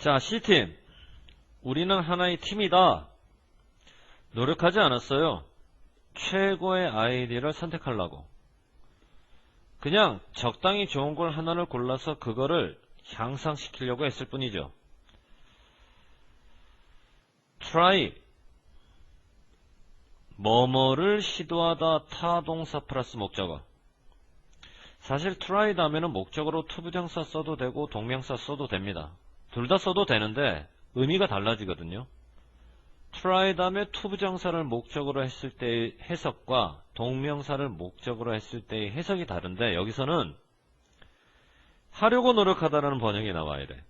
자, C팀. 우리는 하나의 팀이다. 노력하지 않았어요. 최고의 아이디어를 선택하려고. 그냥 적당히 좋은 걸 하나를 골라서 그거를 향상시키려고 했을 뿐이죠. try. 뭐뭐를 시도하다 타동사 플러스 목적어. 사실 try 다음에는 목적어로 투부정사 써도 되고 동명사 써도 됩니다. 둘 다 써도 되는데 의미가 달라지거든요. try 다음에 투부정사를 목적으로 했을 때의 해석과 동명사를 목적으로 했을 때의 해석이 다른데 여기서는 하려고 노력하다라는 번역이 나와야 돼.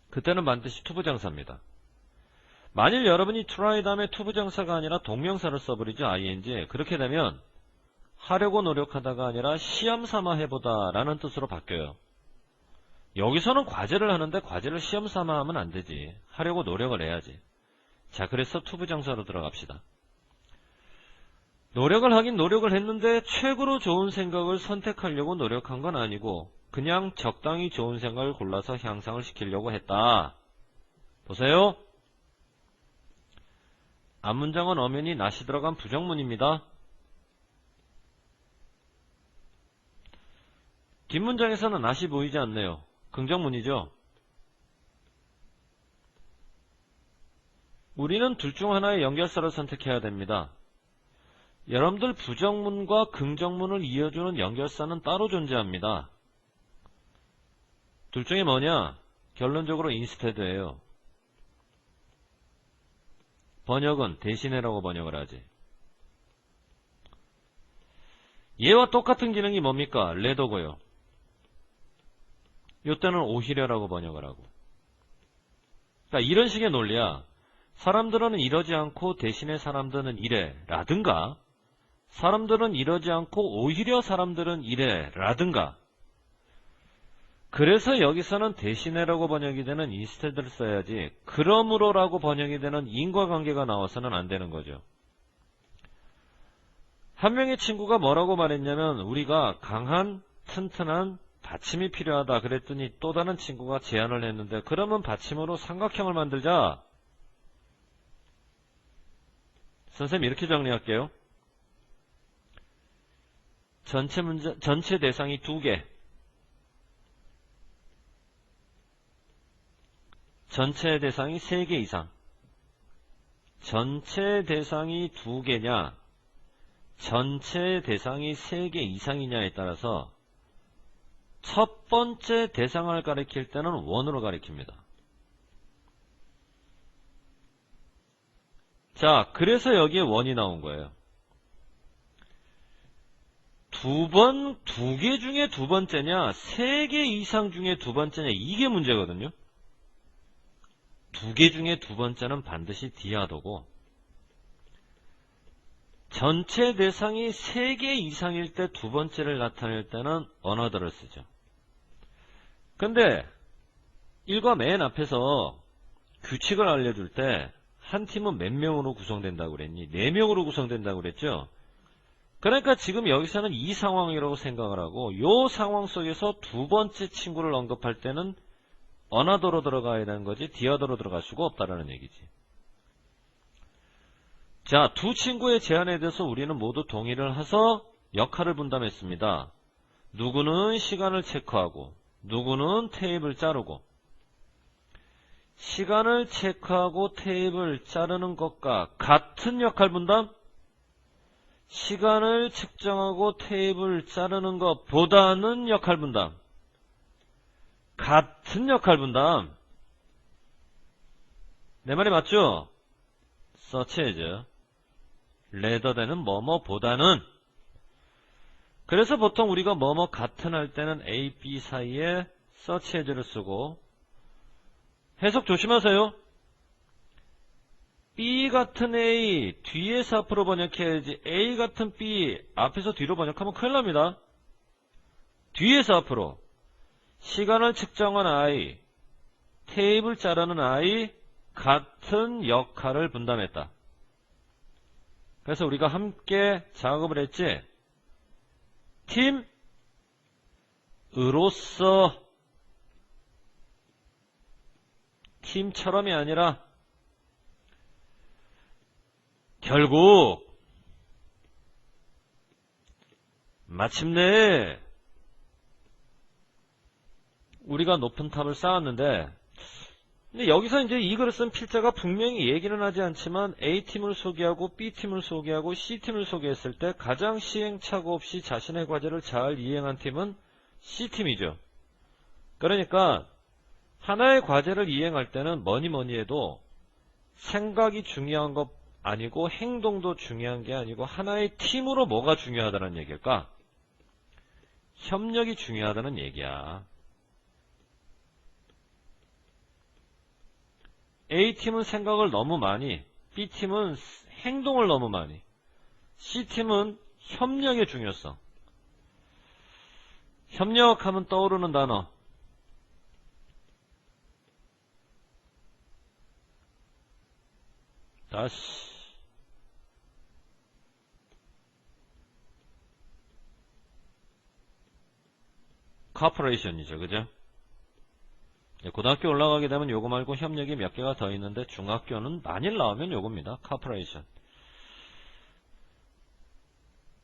그때는 반드시 투부정사입니다. 만일 여러분이 try 다음에 투부정사가 아니라 동명사를 써버리죠. ing. 그렇게 되면 하려고 노력하다가 아니라 시험 삼아 해보다 라는 뜻으로 바뀌어요. 여기서는 과제를 하는데 과제를 시험 삼아 하면 안 되지. 하려고 노력을 해야지. 자, 그래서 투부정사로 들어갑시다. 노력을 하긴 노력을 했는데 최고로 좋은 생각을 선택하려고 노력한 건 아니고 그냥 적당히 좋은 생각을 골라서 향상을 시키려고 했다. 보세요. 앞문장은 엄연히 낫이 들어간 부정문입니다. 뒷문장에서는 낫이 보이지 않네요. 긍정문이죠. 우리는 둘 중 하나의 연결사를 선택해야 됩니다. 여러분들 부정문과 긍정문을 이어주는 연결사는 따로 존재합니다. 둘 중에 뭐냐? 결론적으로 instead예요. 번역은 대신해라고 번역을 하지. 얘와 똑같은 기능이 뭡니까? rather고요. 이때는 오히려라고 번역을 하고. 그러니까 이런 식의 논리야. 사람들은 이러지 않고 대신에 사람들은 이래 라든가 사람들은 이러지 않고 오히려 사람들은 이래 라든가. 그래서 여기서는 대신해라고 번역이 되는 instead를 써야지 그러므로라고 번역이 되는 인과관계가 나와서는 안 되는 거죠. 한 명의 친구가 뭐라고 말했냐면 우리가 강한 튼튼한 받침이 필요하다 그랬더니 또 다른 친구가 제안을 했는데 그러면 받침으로 삼각형을 만들자. 선생님 이렇게 정리할게요. 전체 대상이 2개. 전체 대상이 3개 이상. 전체 대상이 2개냐 전체 대상이 3개 이상이냐에 따라서 첫 번째 대상을 가리킬 때는 원으로 가리킵니다. 자, 그래서 여기에 원이 나온 거예요. 두 개 중에 두 번째냐, 3개 이상 중에 두 번째냐, 이게 문제거든요. 2개 중에 두 번째는 반드시 디아더고, 전체 대상이 3개 이상일 때 두 번째를 나타낼 때는 another를 쓰죠. 근데 일과 맨 앞에서 규칙을 알려줄 때 한 팀은 몇 명으로 구성된다고 그랬니? 4명으로 구성된다고 그랬죠? 그러니까 지금 여기서는 이 상황이라고 생각을 하고 이 상황 속에서 두 번째 친구를 언급할 때는 another로 들어가야 되는 거지 디어더로 들어갈 수가 없다라는 얘기지. 자, 두 친구의 제안에 대해서 우리는 모두 동의를 해서 역할을 분담했습니다. 누구는 시간을 체크하고 누구는 테이프를 자르고. 시간을 체크하고 테이프를 자르는 것과 같은 역할 분담? 시간을 측정하고 테이프를 자르는 것보다는 역할 분담. 같은 역할 분담. 내 말이 맞죠? such as rather than은 뭐뭐보다는. 그래서 보통 우리가 뭐뭐 같은 할 때는 A, B 사이에 such as를 쓰고 해석 조심하세요. B 같은 A 뒤에서 앞으로 번역해야지 A 같은 B 앞에서 뒤로 번역하면 큰일 납니다. 뒤에서 앞으로 시간을 측정한 I 테이블 자르는 I 같은 역할을 분담했다. 그래서 우리가 함께 작업을 했지. 팀으로서 팀처럼이 아니라 결국 마침내 우리가 높은 탑을 쌓았는데, 근데 여기서 이제 이 글을 쓴 필자가 분명히 얘기는 하지 않지만 A팀을 소개하고 B팀을 소개하고 C팀을 소개했을 때 가장 시행착오 없이 자신의 과제를 잘 이행한 팀은 C팀이죠. 그러니까 하나의 과제를 이행할 때는 뭐니 해도 생각이 중요한 것 아니고 행동도 중요한 게 아니고 하나의 팀으로 뭐가 중요하다는 얘기일까? 협력이 중요하다는 얘기야. A팀은 생각을 너무 많이, B팀은 행동을 너무 많이, C팀은 협력의 중요성. 협력하면 떠오르는 단어. 다시. 코퍼레이션이죠, 그죠? 고등학교 올라가게 되면 요거 말고 협력이 몇 개가 더 있는데 중학교는 만일 나오면 요겁니다. 코퍼레이션.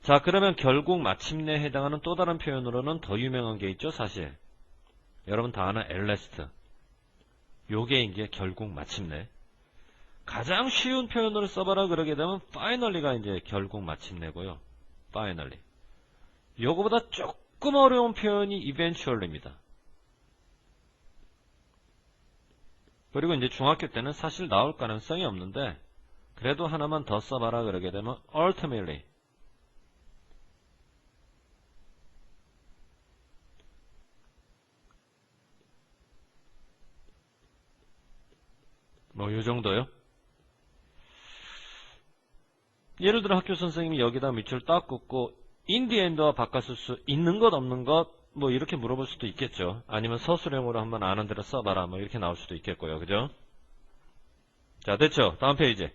자, 그러면 결국 마침내 해당하는 또 다른 표현으로는 더 유명한 게 있죠, 사실. 여러분 다 아는 엘레스트. 요게 이제 결국 마침내. 가장 쉬운 표현으로 써봐라 그러게 되면 finally가 이제 결국 마침내고요. finally. 요거보다 조금 어려운 표현이 eventually입니다. 그리고 이제 중학교 때는 사실 나올 가능성이 없는데 그래도 하나만 더 써봐라 그러게 되면 ultimately. 뭐 요정도요. 예를 들어 학교 선생님이 여기다 밑줄 딱 긋고 in the end와 바꿨을 수 있는 것 없는 것 뭐 이렇게 물어볼 수도 있겠죠. 아니면 서술형으로 한번 아는 대로 써봐라 뭐 이렇게 나올 수도 있겠고요. 그죠? 자, 됐죠? 다음 페이지.